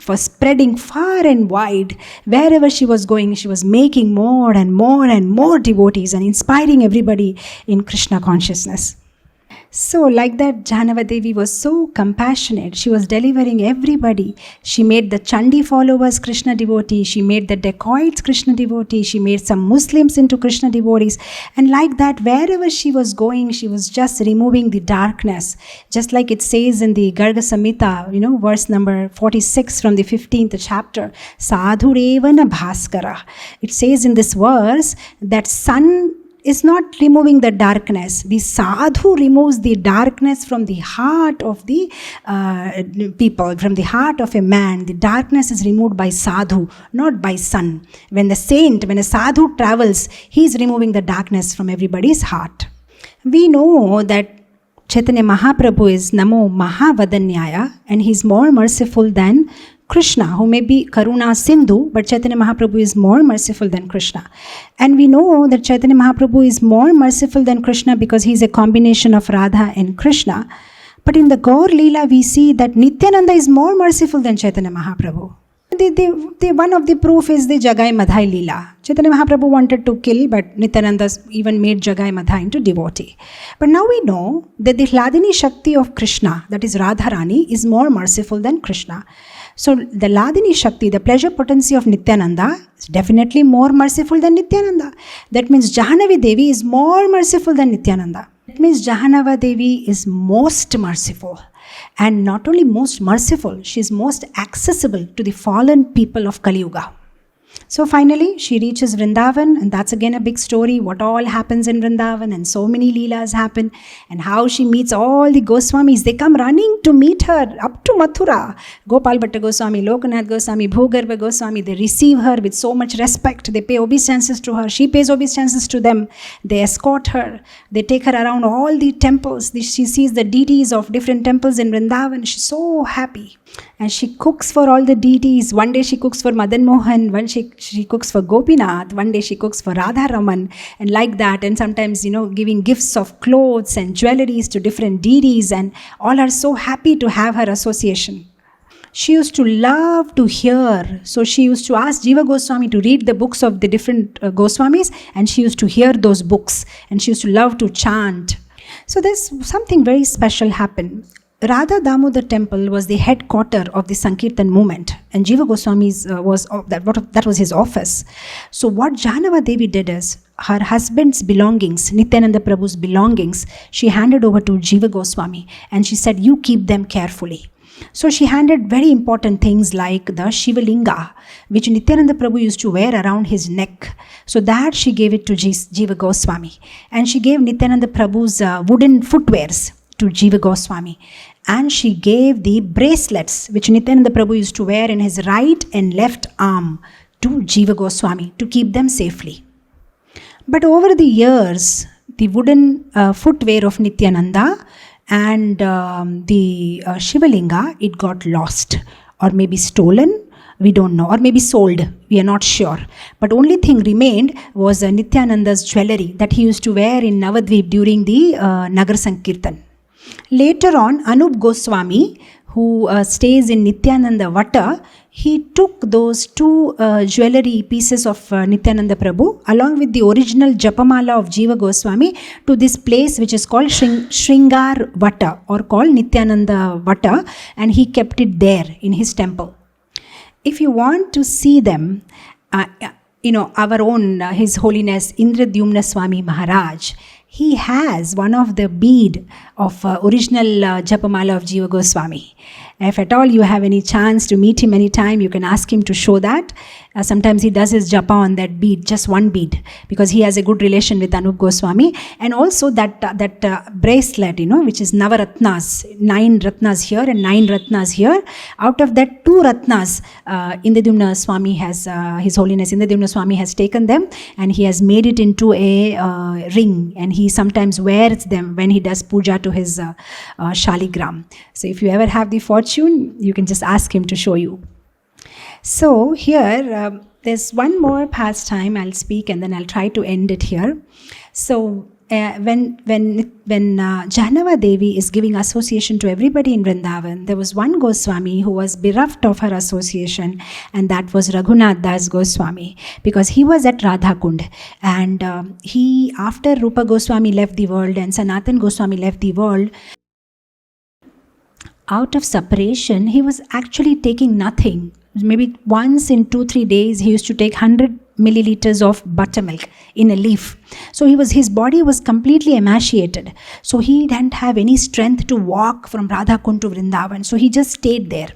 was spreading far and wide. Wherever she was going, she was making more and more and more devotees and inspiring everybody in Krishna consciousness. So like that, Jahnava Devi was so compassionate. She was delivering everybody. She made the Chandi followers Krishna devotees. She made the dacoits Krishna devotees. She made some Muslims into Krishna devotees. And like that, wherever she was going, she was just removing the darkness. Just like it says in the Garga Samhita, verse number 46 from the 15th chapter, Sadhurevana Bhaskara. It says in this verse that sun is not removing the darkness. The sadhu removes the darkness from the heart of the people, from the heart of a man. The darkness is removed by sadhu, not by sun. When a sadhu travels, he is removing the darkness from everybody's heart. We know that Chaitanya Mahaprabhu is Namo Mahavadanyaya, and he is more merciful than Krishna, who may be Karuna Sindhu, but Chaitanya Mahaprabhu is more merciful than Krishna. And we know that Chaitanya Mahaprabhu is more merciful than Krishna because he is a combination of Radha and Krishna. But in the Gaur Leela, we see that Nityananda is more merciful than Chaitanya Mahaprabhu. One of the proof is the Jagai Madhai Leela. Chaitanya Mahaprabhu wanted to kill, but Nityananda even made Jagai Madhai into devotee. But now we know that the Hladini Shakti of Krishna, that is Radharani, is more merciful than Krishna. So the Hladini Shakti, the pleasure potency of Nityananda, is definitely more merciful than Nityananda. That means Jahanavi Devi is more merciful than Nityananda. That means Jahanava Devi is most merciful. And not only most merciful, she is most accessible to the fallen people of Kali Yuga. So finally, she reaches Vrindavan, and that's again a big story, what all happens in Vrindavan, and so many Leelas happen, and how she meets all the Goswamis. They come running to meet her up to Mathura. Gopal Bhatta Goswami, Lokanath Goswami, Bhugarbha Goswami, they receive her with so much respect. They pay obeisances to her. She pays obeisances to them. They escort her. They take her around all the temples. She sees the deities of different temples in Vrindavan. She's so happy. And she cooks for all the deities. One day she cooks for Madan Mohan, one she cooks for Gopinath, one day she cooks for Radha Raman, and like that. And sometimes, giving gifts of clothes and jewelries to different deities, and all are so happy to have her association. She used to love to hear. So she used to ask Jiva Goswami to read the books of the different Goswamis, and she used to hear those books, and she used to love to chant. So there's something very special happened. Radha Damodar temple was the headquarter of the Sankirtan movement, and Jiva Goswami's that was his office. So what Jahanava Devi did is, her husband's belongings, Nityananda Prabhu's belongings, she handed over to Jiva Goswami, and she said, you keep them carefully. So she handed very important things like the Shivalinga, which Nityananda Prabhu used to wear around his neck. So that she gave it to Jiva Goswami. And she gave Nityananda Prabhu's wooden footwears to Jiva Goswami. And she gave the bracelets which Nityananda Prabhu used to wear in his right and left arm to Jiva Goswami to keep them safely. But over the years, the wooden footwear of Nityananda and the Shivalinga, it got lost or maybe stolen. We don't know, or maybe sold, we are not sure. But only thing remained was Nityananda's jewelry that he used to wear in Navadvip during the Nagar Sankirtan. Later on, Anup Goswami, who stays in Nityananda Vata, he took those two jewelry pieces of Nityananda Prabhu along with the original Japamala of Jiva Goswami to this place which is called Shringar Vata, or called Nityananda Vata, and he kept it there in his temple. If you want to see them, our own, His Holiness Indradyumna Swami Maharaj, he has one of the bead of original Japamala of Jiva Goswami. If at all you have any chance to meet him anytime, you can ask him to show that. Sometimes he does his japa on that bead, just one bead, because he has a good relation with Anup Goswami. And also that bracelet, which is Navaratnas, 9 Ratnas here and 9 Ratnas here. Out of that, 2 Ratnas, Indradyumna Swami has, His Holiness Indradyumna Swami has taken them, and he has made it into a ring, and he sometimes wears them when he does puja to his Shaligram. So if you ever have the fortune, you can just ask him to show you. So here, there's one more pastime I'll speak, and then I'll try to end it here. So when Jahanava Devi is giving association to everybody in Vrindavan, there was one Goswami who was bereft of her association, and that was Raghunath Das Goswami, because he was at Radha Kund, and he, after Rupa Goswami left the world and Sanatan Goswami left the world, out of separation, he was actually taking nothing. Maybe once in 2-3 days, he used to take 100 milliliters of buttermilk in a leaf. So his body was completely emaciated. So he didn't have any strength to walk from Radha Kund to Vrindavan. So he just stayed there.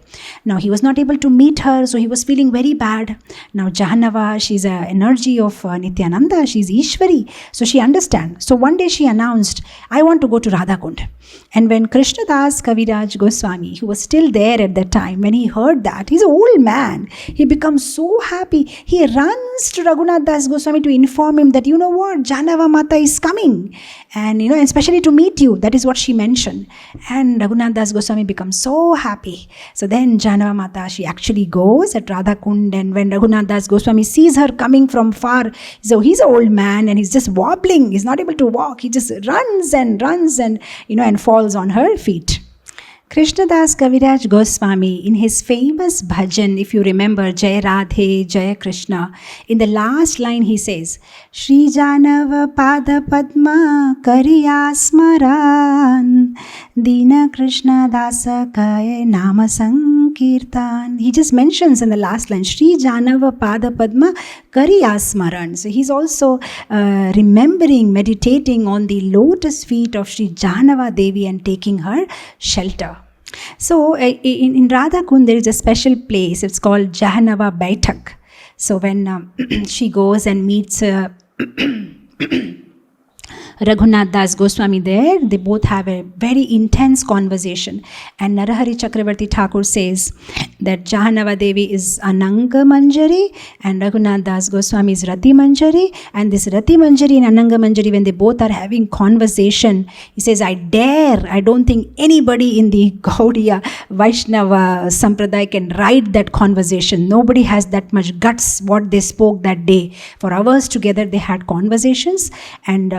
Now he was not able to meet her, so he was feeling very bad. Now Jahannava, she's an energy of Nityananda, she's Ishwari, so she understands. So one day she announced, I want to go to Radha Kund. And when Krishnadas Kaviraj Goswami, who was still there at that time, when he heard that, he's an old man, he becomes so happy. He runs to Raghunath Das Goswami to inform him that, you know what, Jahannava Mata is coming, and especially to meet you. That is what she mentioned. And Raghunath Das Goswami becomes so happy. So then Jahannava Mata, she actually goes at Radha Kund, and when Raghunath Das Goswami sees her coming from far, so he's an old man and he's just wobbling, he's not able to walk, he just runs and and falls on her feet. Krishnadas Kaviraj Goswami, in his famous bhajan, if you remember, Jai Radhe, Jai Krishna, in the last line he says, Shri Janava Pada Padma Kariya Smaran Dina Krishna Dasa Kaya Nama Sankirtan. He just mentions in the last line, Shri Janava Pada Padma Kariya Smaran. So he's also remembering, meditating on the lotus feet of Shri Jahnava Devi and taking her shelter. So in Radha Kund there is a special place, it's called Jahnava Baitak. So when she goes and meets Raghunath Das Goswami there, they both have a very intense conversation. And Narahari Chakravarti Thakur says that Jahnava Devi is Ananga Manjari and Raghunath Das Goswami is Rati Manjari. And this Rati Manjari and Ananga Manjari, when they both are having conversation, he says, I don't think anybody in the Gaudiya Vaishnava Sampradaya can write that conversation. Nobody has that much guts what they spoke that day. For hours together they had conversations, and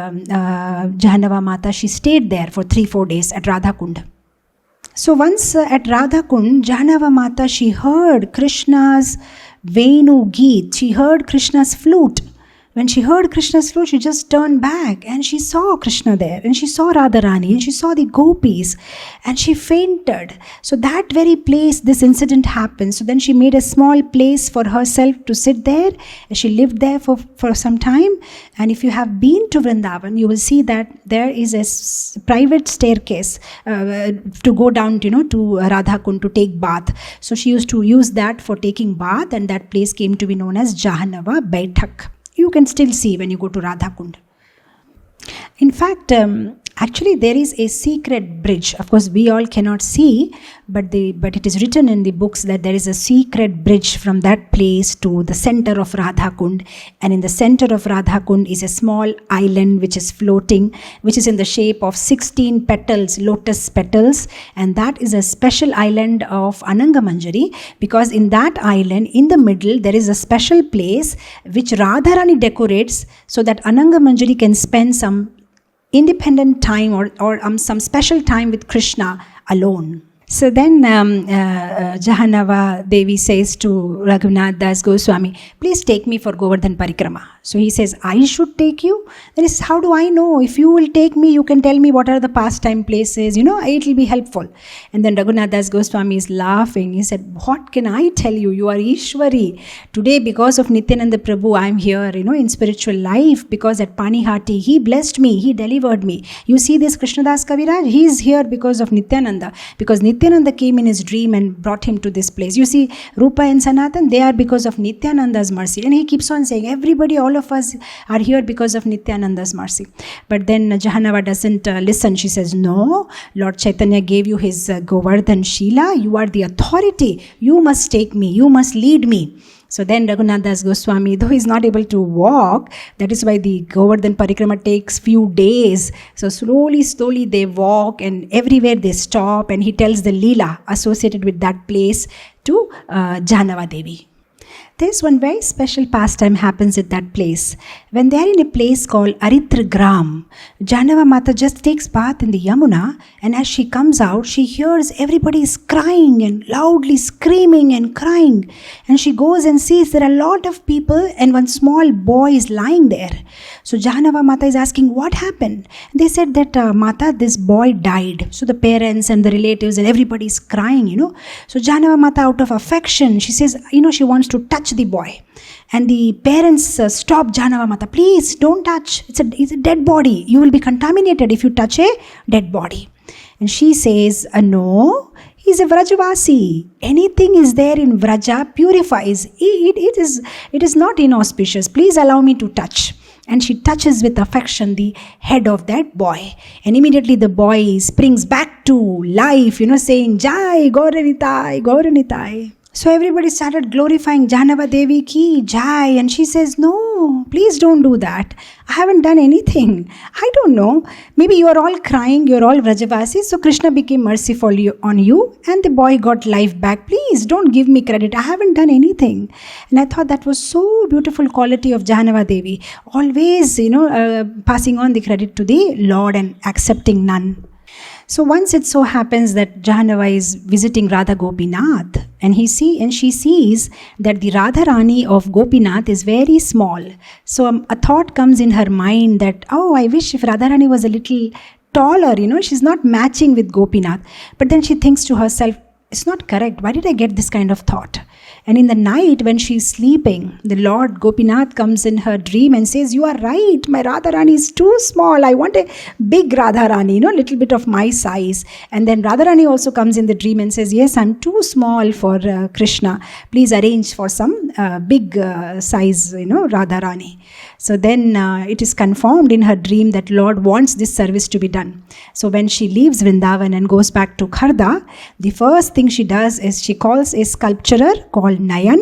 Jahnava Mata, she stayed there for 3-4 days at Radha Kund. So once at Radha Kund, Jahnava Mata, she heard Krishna's Venu Geet, she heard Krishna's flute. When she heard Krishna's flute, she just turned back and she saw Krishna there, and she saw Radharani, and she saw the gopis, and she fainted. So that very place, this incident happened. So then she made a small place for herself to sit there, and she lived there for some time. And if you have been to Vrindavan, you will see that there is a private staircase to go down, to Radha Kund to take bath. So she used to use that for taking bath, and that place came to be known as Jahnava Baitak. You can still see when you go to Radha Kund. In fact, actually there is a secret bridge. Of course, we all cannot see, but it is written in the books that there is a secret bridge from that place to the center of Radha Kund. And in the center of Radha Kund is a small island which is floating, which is in the shape of 16 petals, lotus petals. And that is a special island of Ananga Manjari, because in that island, in the middle, there is a special place which Radharani decorates so that Ananga Manjari can spend some independent time or some special time with Krishna alone. So then Jahnava Devi says to Raghunath Das Goswami, please take me for Govardhan Parikrama. So he says, I should take you? That is, how do I know? If you will take me, you can tell me what are the pastime places, it will be helpful. And then Raghunath Das Goswami is laughing. He said, what can I tell you? You are Ishwari. Today, because of Nityananda Prabhu, I am here, in spiritual life, because at Panihati, he blessed me, he delivered me. You see this Krishnadas Kaviraj, he is here because of Nityananda, because Nityananda came in his dream and brought him to this place. You see, Rupa and Sanatan, they are because of Nityananda's mercy. And he keeps on saying, everybody, all of us are here because of Nityananda's mercy. But then Jahnava doesn't listen. She says, no, Lord Chaitanya gave you his Govardhan Sheela. You are the authority. You must take me. You must lead me. So then Raghunath Das Goswami, though he is not able to walk, that is why the Govardhan Parikrama takes few days. So slowly they walk, and everywhere they stop, and he tells the Leela associated with that place to Jahnava Devi. There's one very special pastime happens at that place. When they are in a place called Aritragram, Jahnava Mata just takes bath in the Yamuna, and as she comes out, she hears everybody is crying and loudly screaming and crying. And she goes and sees there are a lot of people, and one small boy is lying there. So Jahnava Mata is asking, what happened? They said that, Mata, this boy died. So the parents and the relatives and everybody is crying, So Jahnava Mata, out of affection, she says, she wants to touch the boy. And the parents stop Janava Mata. Please don't touch. It's a dead body. You will be contaminated if you touch a dead body. And she says, no, he's a Vrajavasi. Anything is there in Vraja purifies. It is not inauspicious. Please allow me to touch. And she touches with affection the head of that boy. And immediately the boy springs back to life, saying, Jai, Gauranitai, Gauranitai. So everybody started glorifying Janava Devi ki Jai. And she says, no, please don't do that. I haven't done anything. I don't know. Maybe you are all crying, you are all Vrajavasis. So Krishna became merciful on you and the boy got life back. Please don't give me credit. I haven't done anything. And I thought that was so beautiful quality of Janava Devi. Always, passing on the credit to the Lord and accepting none. So once it so happens that Jahnava is visiting Radha Gopinath and she sees that the Radharani of Gopinath is very small. So a thought comes in her mind that, I wish if Radharani was a little taller, she's not matching with Gopinath. But then she thinks to herself, it's not correct. Why did I get this kind of thought? And in the night when she's sleeping, the Lord Gopinath comes in her dream and says, you are right, my Radharani is too small. I want a big Radharani, little bit of my size. And then Radharani also comes in the dream and says, yes, I'm too small for Krishna. Please arrange for some big size, Radharani. So then it is confirmed in her dream that Lord wants this service to be done. So when she leaves Vrindavan and goes back to Kharda, the first thing she does is she calls a sculpturer called Nayan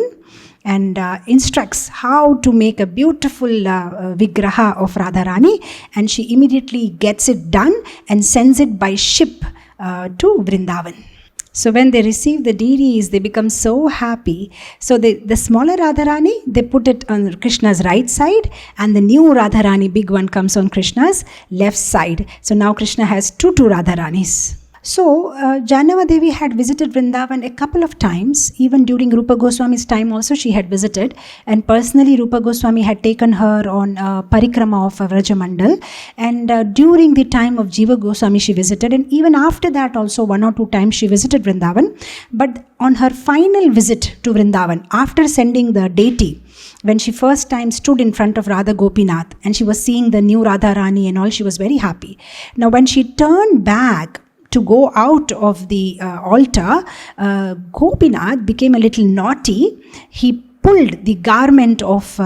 and instructs how to make a beautiful Vigraha of Radharani, and she immediately gets it done and sends it by ship to Vrindavan. So when they receive the deities, they become so happy. So the smaller Radharani, they put it on Krishna's right side, and the new Radharani, big one, comes on Krishna's left side. So now Krishna has two Radharanis. So Janava Devi had visited Vrindavan a couple of times. Even during Rupa Goswami's time also she had visited. And personally Rupa Goswami had taken her on parikrama of Vrajamandal. And during the time of Jiva Goswami she visited. And even after that also 1 or 2 times she visited Vrindavan. But on her final visit to Vrindavan, after sending the deity, when she first time stood in front of Radha Gopinath and she was seeing the new Radharani and all, she was very happy. Now when she turned back to go out of the altar, Gopinath became a little naughty. He pulled the garment of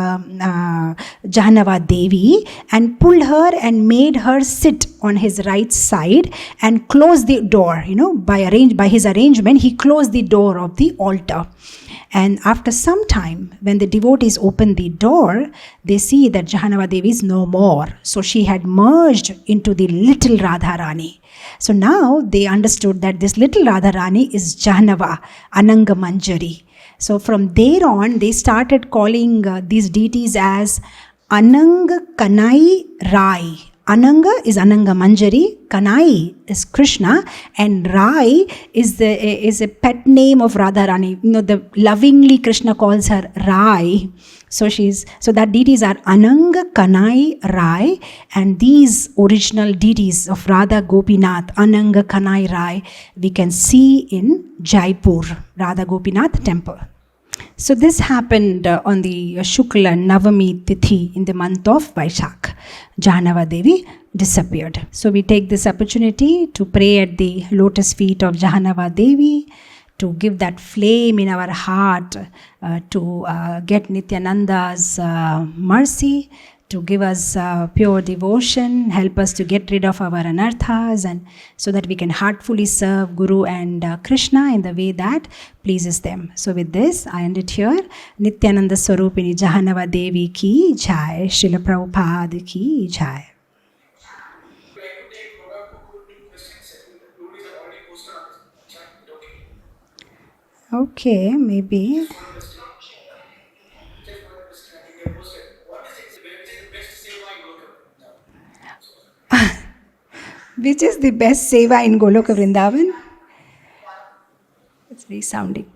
Jahnava Devi and pulled her and made her sit on his right side and closed the door. By his arrangement, he closed the door of the altar. And after some time, when the devotees open the door, they see that Jahnava Devi is no more. So she had merged into the little Radharani. So now they understood that this little Radharani is Jahnava, Ananga Manjari. So from there on, they started calling these deities as Ananga Kanai Rai. Ananga is Ananga Manjari, Kanai is Krishna, and Rai is a pet name of Radharani. The lovingly Krishna calls her Rai. So that deities are Ananga Kanai Rai, and these original deities of Radha Gopinath, Ananga Kanai Rai, we can see in Jaipur, Radha Gopinath temple. So this happened on the Shukla Navami Tithi in the month of Vaishak. Jahnava Devi disappeared. So we take this opportunity to pray at the lotus feet of Jahnava Devi, to give that flame in our heart, to get Nityananda's mercy, to give us pure devotion, help us to get rid of our anarthas, and so that we can heartfully serve Guru and Krishna in the way that pleases them. So with this, I end it here. Nityananda Swarupini Jahnava Devi ki jai, Srila Prabhupada ki jai. Okay, maybe. Which is the best seva in Goloka Vrindavan? It's resounding.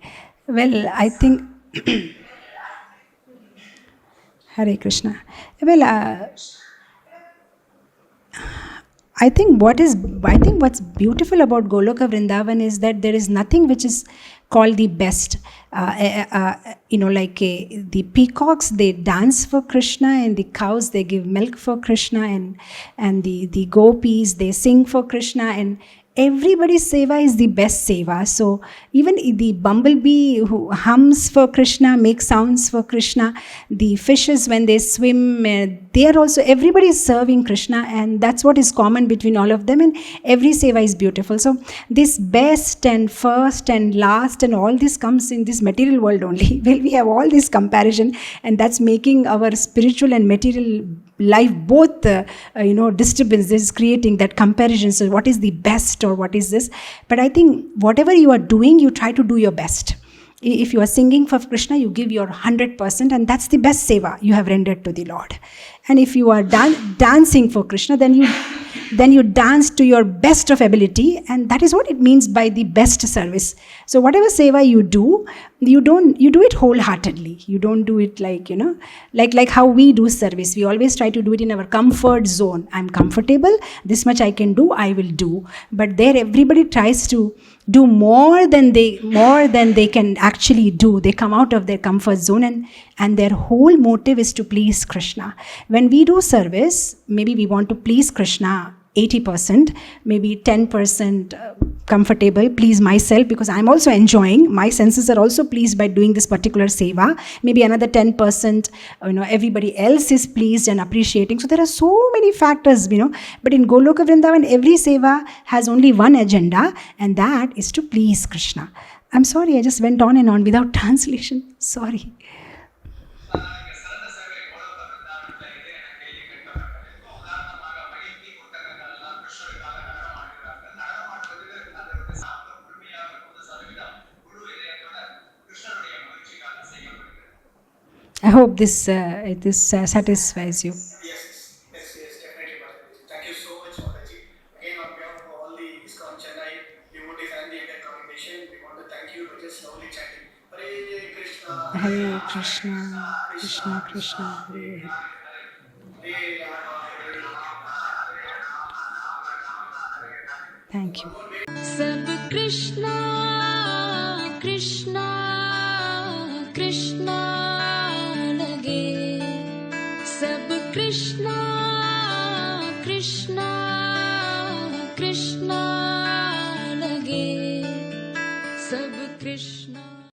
Well, I think Hare Krishna. Well, I think what's beautiful about Goloka Vrindavan is that there is nothing which is called the best. The peacocks, they dance for Krishna, and the cows, they give milk for Krishna, and the gopis, they sing for Krishna, and everybody's seva is the best seva. So even the bumblebee who hums for Krishna, makes sounds for Krishna, the fishes when they swim, they are also, everybody is serving Krishna, and that's what is common between all of them, and every seva is beautiful. So this best and first and last and all this comes in this material world only. Well, we have all this comparison, and that's making our spiritual and material life both disturbance. This is creating that comparison. So what is the best, or what is this? But I think whatever you are doing, you try to do your best. If you are singing for Krishna, you give your 100%, and that's the best seva you have rendered to the Lord. And if you are dancing for Krishna, then you dance to your best of ability, and that is what it means by the best service. So whatever seva you do, you do it wholeheartedly. You don't do it like how we do service. We always try to do it in our comfort zone. I'm comfortable, this much I can do, I will do. But there everybody tries to do more than they can actually do. They come out of their comfort zone, and their whole motive is to please Krishna. When we do service, maybe we want to please Krishna 80%, maybe 10% comfortable, please myself, because I'm also enjoying, my senses are also pleased by doing this particular seva. Maybe another 10%, everybody else is pleased and appreciating. So there are so many factors, but in Goloka Vrindavan, every seva has only one agenda, and that is to please Krishna. I'm sorry, I just went on and on without translation. Sorry. I hope this satisfies you. Yes, definitely, Mataji. Thank you so much, Mataji. Again, on behalf of all the ISKCON Chennai devotees and the entire congregation, we want to thank you for just slowly chanting Hare Krishna, Hare Krishna, Krishna Krishna, Hare Hare. Thank you. सब कृष्णा कृष्णा कृष्णा लगे, सब कृष्णा